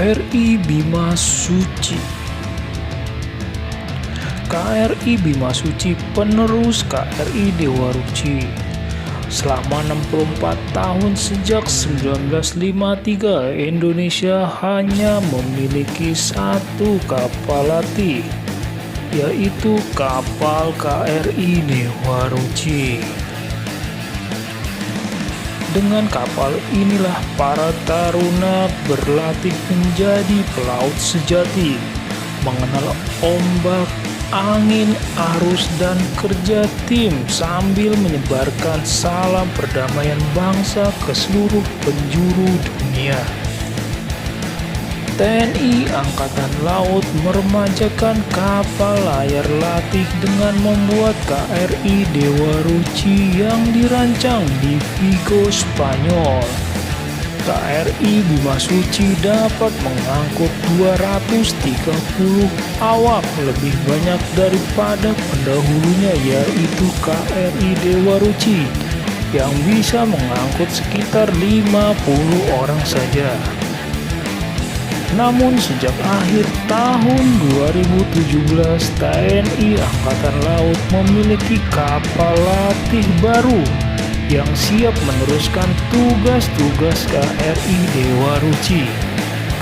KRI Bima Suci. KRI Bima Suci penerus KRI Dewa Ruci. Selama 64 tahun sejak 1953, Indonesia hanya memiliki satu kapal latih, yaitu kapal KRI Dewa Ruci. Dengan kapal inilah para taruna berlatih menjadi pelaut sejati, mengenal ombak, angin, arus, dan kerja tim sambil menyebarkan salam perdamaian bangsa ke seluruh penjuru dunia. TNI Angkatan Laut meremajakan kapal layar latih dengan membuat KRI Dewa Ruci yang dirancang di Vigo, Spanyol. KRI Bima Suci dapat mengangkut 230 awak, lebih banyak daripada pendahulunya yaitu KRI Dewa Ruci yang bisa mengangkut sekitar 50 orang saja. Namun sejak akhir tahun 2017, TNI Angkatan Laut memiliki kapal latih baru yang siap meneruskan tugas-tugas KRI Dewa Ruci.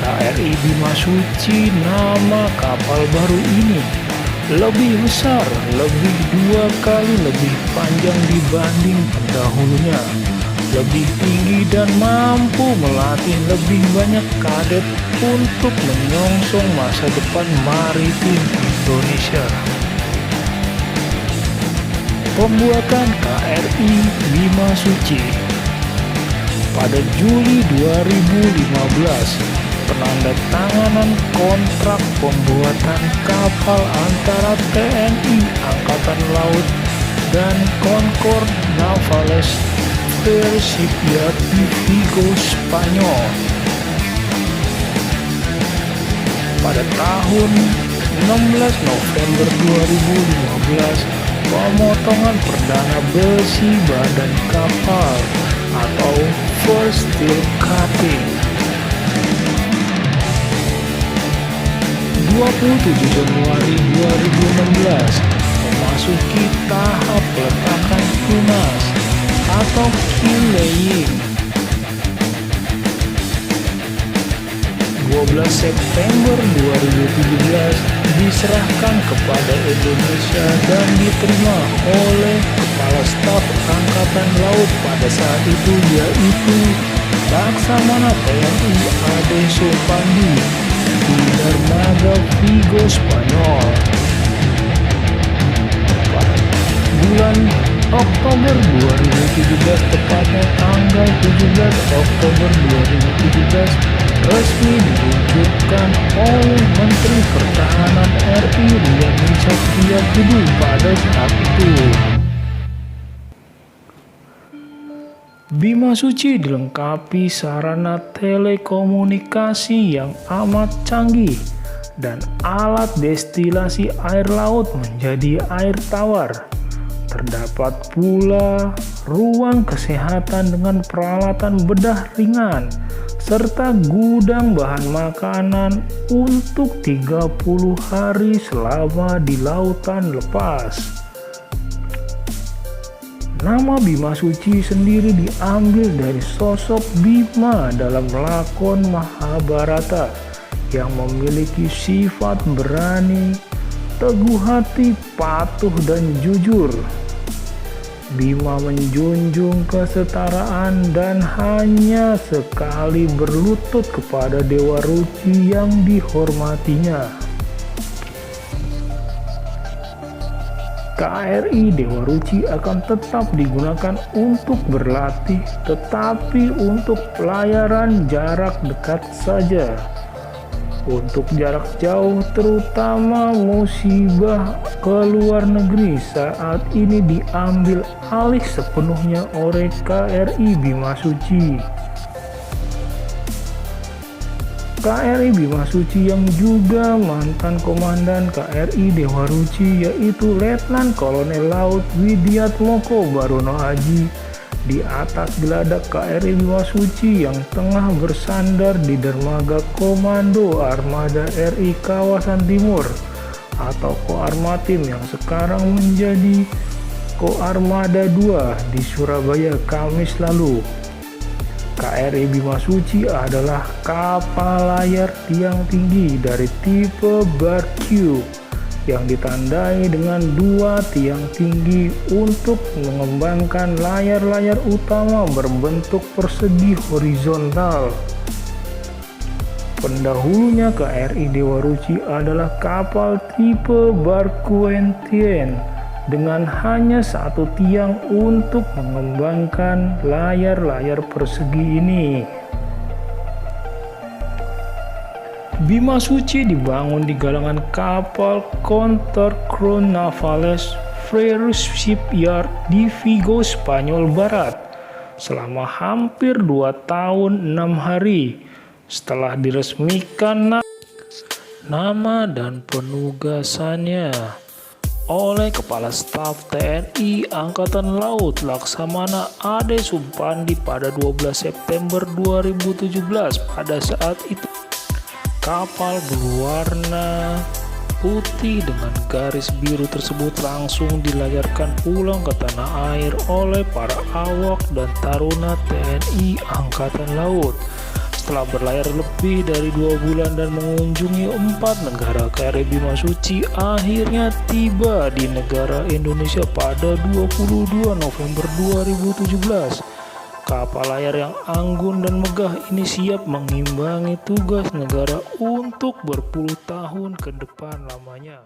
KRI Bima Suci, nama kapal baru ini lebih besar, lebih 2 kali lebih panjang dibanding pendahulunya, lebih tinggi dan mampu melatih lebih banyak kadet untuk menyongsong masa depan maritim Indonesia. Pembuatan KRI Bima Suci. Pada Juli 2015, penandatanganan kontrak pembuatan kapal antara TNI Angkatan Laut dan Concord Navales Shipyard di Vigo, Spanyol. Pada tahun 16 November 2015, pemotongan perdana besi badan kapal atau first steel cutting. 27 Januari 2016 memasuki tahap peletakan tunas atau keel laying. 12 September 2017 diserahkan kepada Indonesia dan diterima oleh Kepala Staf Angkatan Laut pada saat itu, yaitu Laksamana TNI Ade Supandi di dermaga Vigo, Spanyol. Pada bulan Oktober 2017, tepatnya tanggal 17 Oktober 2017, resmi diluncurkan oleh Menteri Pertahanan RI Riani Satryakudi pada saat itu. Bima Suci dilengkapi sarana telekomunikasi yang amat canggih dan alat destilasi air laut menjadi air tawar. Terdapat pula ruang kesehatan dengan peralatan bedah ringan, serta gudang bahan makanan untuk 30 hari selama di lautan lepas. Nama Bima Suci sendiri diambil dari sosok Bima dalam lakon Mahabharata yang memiliki sifat berani, teguh hati, patuh, dan jujur. Bima menjunjung kesetaraan dan hanya sekali berlutut kepada Dewa Ruci yang dihormatinya. KRI Dewa Ruci akan tetap digunakan untuk berlatih, tetapi untuk pelayaran jarak dekat saja. Untuk jarak jauh, terutama musibah ke luar negeri, saat ini diambil alih sepenuhnya oleh KRI Bima Suci. KRI Bima Suci yang juga mantan komandan KRI Dewa Ruci, yaitu Letnan Kolonel Laut Widiatmoko Barono Aji, di atas geladak KRI Bimasuci yang tengah bersandar di dermaga Komando Armada RI Kawasan Timur atau Koarmatim yang sekarang menjadi Koarmada 2 di Surabaya Kamis lalu. KRI Bimasuci adalah kapal layar tiang tinggi dari tipe Barcube yang ditandai dengan 2 tiang tinggi untuk mengembangkan layar-layar utama berbentuk persegi horizontal. Pendahulunya KRI Dewa Ruci adalah kapal tipe Barquentien dengan hanya 1 tiang untuk mengembangkan layar-layar persegi ini. Bimasuci dibangun di galangan kapal Counter Crown Navales Freire Shipyard di Vigo, Spanyol Barat selama hampir 2 tahun 6 hari setelah diresmikan nama dan penugasannya oleh Kepala Staf TNI Angkatan Laut Laksamana Ade Sumpandi pada 12 September 2017. Pada saat itu kapal berwarna putih dengan garis biru tersebut langsung dilayarkan pulang ke tanah air oleh para awak dan taruna TNI Angkatan Laut. Setelah berlayar lebih dari 2 bulan dan mengunjungi 4 negara, KRI Bimasuci akhirnya tiba di negara Indonesia pada 22 November 2017. Kapal layar yang anggun dan megah ini siap mengimbangi tugas negara untuk berpuluh tahun ke depan lamanya.